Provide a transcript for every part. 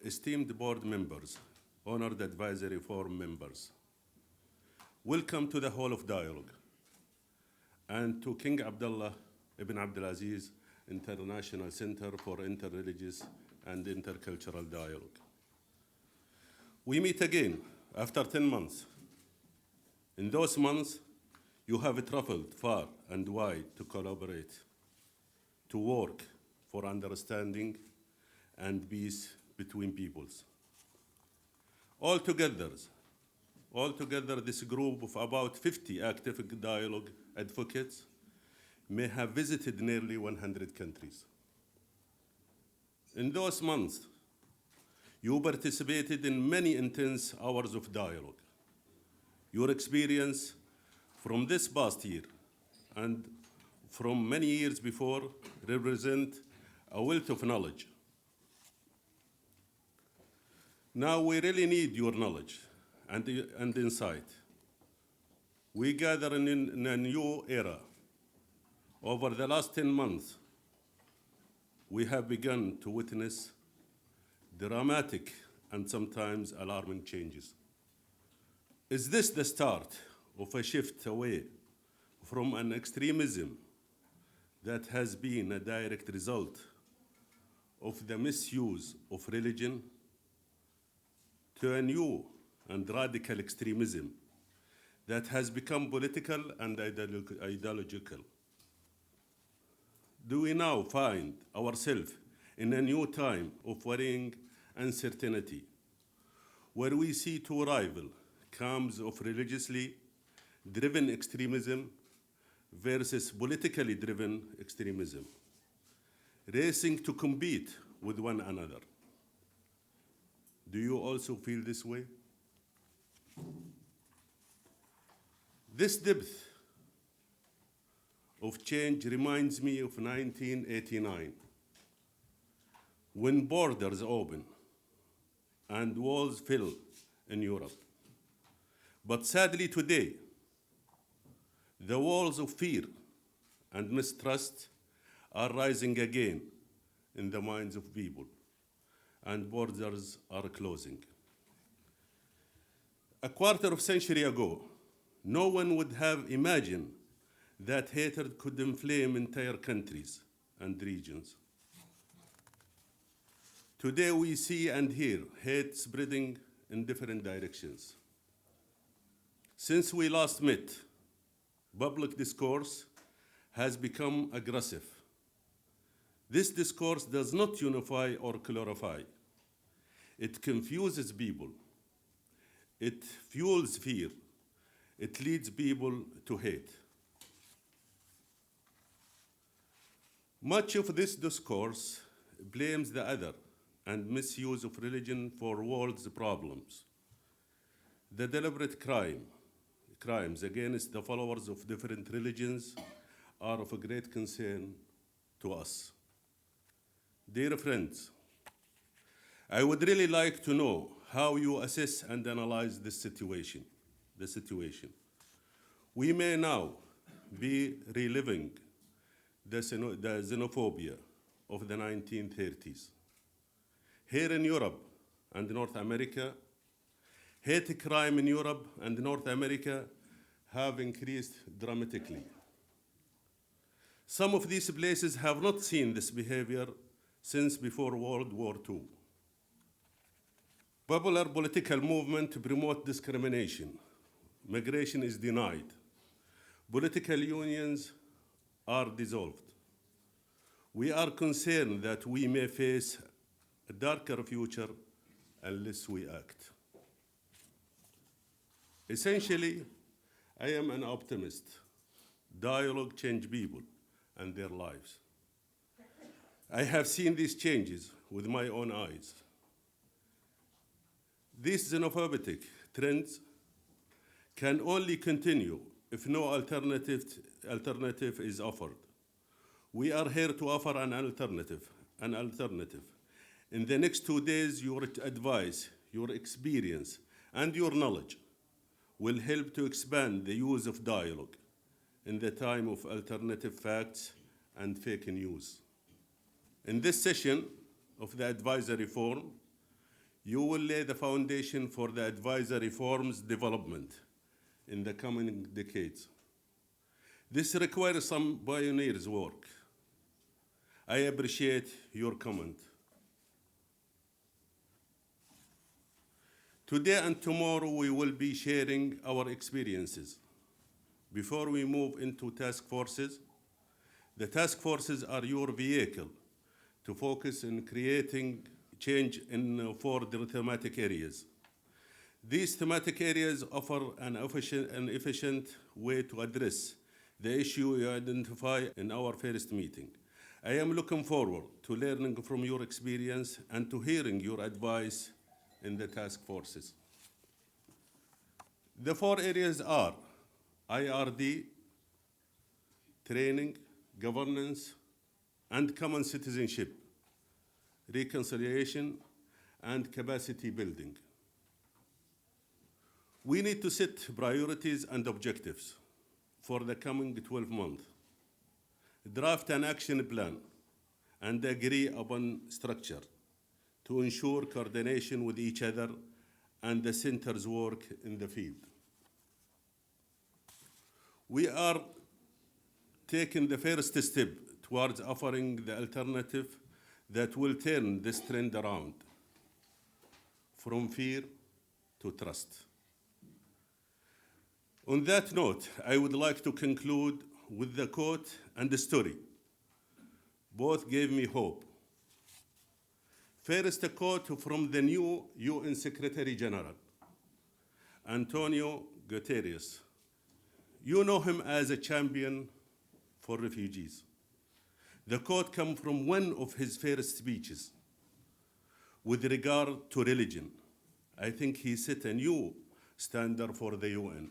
esteemed board members, honored advisory forum members, welcome to the Hall of Dialogue and to King Abdullah ibn Abdulaziz International Center for Interreligious and Intercultural Dialogue. We meet again after 10 months. In those months, you have traveled far and wide to collaborate, to work for understanding and peace between peoples. Altogether, this group of about 50 active dialogue advocates may have visited nearly 100 countries. In those months, you participated in many intense hours of dialogue. Your experience from this past year and from many years before represent a wealth of knowledge. Now we really need your knowledge and insight. We gather in a new era. Over the last 10 months, we have begun to witness dramatic and sometimes alarming changes. Is this the start of a shift away from an extremism that has been a direct result of the misuse of religion to a new and radical extremism that has become political and ideological? Do we now find ourselves in a new time of worrying uncertainty, where we see two rival camps of religiously driven extremism versus politically driven extremism, racing to compete with one another? Do you also feel this way? This depth of change reminds me of 1989, when borders opened and walls fell in Europe. But sadly today, the walls of fear and mistrust are rising again in the minds of people, and borders are closing. A quarter of a century ago, no one would have imagined that hatred could inflame entire countries and regions. Today we see and hear hate spreading in different directions. Since we last met, public discourse has become aggressive. This discourse does not unify or clarify. It confuses people. It fuels fear. It leads people to hate. Much of this discourse blames the other and misuse of religion for world's problems. The deliberate crimes against the followers of different religions are of a great concern to us. Dear friends, I would really like to know how you assess and analyze this situation. We may now be reliving the xenophobia of the 1930s. Here in Europe and North America, hate crime in Europe and North America have increased dramatically. Some of these places have not seen this behavior since before World War II. Popular political movement to promote discrimination. Migration is denied. Political unions are dissolved. We are concerned that we may face a darker future unless we act. Essentially, I am an optimist. Dialogue changes people and their lives. I have seen these changes with my own eyes. These xenophobic trends can only continue if no alternative is offered. We are here to offer an alternative. In the next 2 days, your advice, your experience, and your knowledge will help to expand the use of dialogue in the time of alternative facts and fake news. In this session of the advisory forum, You will lay the foundation for the advisory form's development in the coming decades. This requires some pioneers' work. I appreciate your comment. Today and tomorrow we will be sharing our experiences. Before we move into task forces, the task forces are your vehicle to focus on creating change in 4 thematic areas. These thematic areas offer an efficient way to address the issue you identify in our first meeting. I am looking forward to learning from your experience and to hearing your advice in the task forces. The 4 areas are IRD, training, governance, and common citizenship, reconciliation, and capacity building. We need to set priorities and objectives for the coming 12 months, draft an action plan, and agree upon structure to ensure coordination with each other and the center's work in the field. We are taking the first step towards offering the alternative that will turn this trend around from fear to trust. On that note, I would like to conclude with the quote and the story. Both gave me hope. First, a quote from the new UN Secretary General, Antonio Guterres. You know him as a champion for refugees. The quote comes from one of his first speeches with regard to religion. I think he set a new standard for the UN.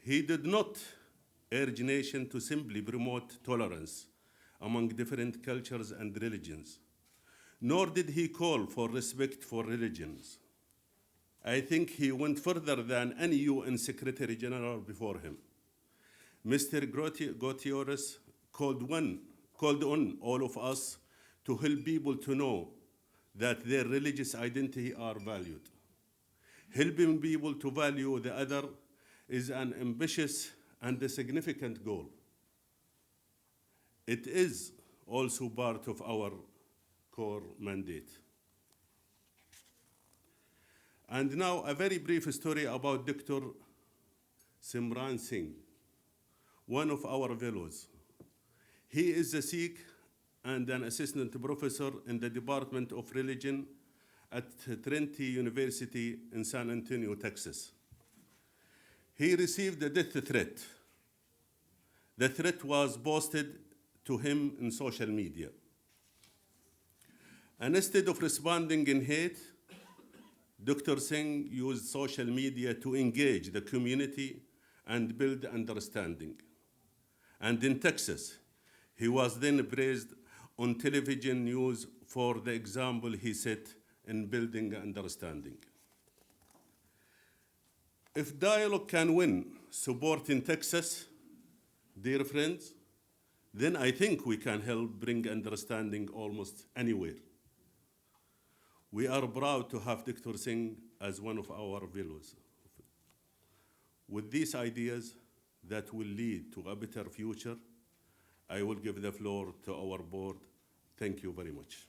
He did not urge nations to simply promote tolerance among different cultures and religions, nor did he call for respect for religions. I think he went further than any UN Secretary General before him. Mr. Guterres called on all of us to help people to know that their religious identity are valued. Helping people to value the other is an ambitious and a significant goal. It is also part of our core mandate. And now a very brief story about Dr. Simran Singh, one of our fellows. He is a Sikh and an assistant professor in the Department of Religion at Trinity University in San Antonio, Texas. He received a death threat. The threat was posted to him in social media. And instead of responding in hate, Dr. Singh used social media to engage the community and build understanding. And in Texas, he was then praised on television news for the example he set in building understanding. If dialogue can win support in Texas, dear friends, then I think we can help bring understanding almost anywhere. We are proud to have Dr. Singh as one of our fellows. With these ideas that will lead to a better future, I will give the floor to our board. Thank you very much.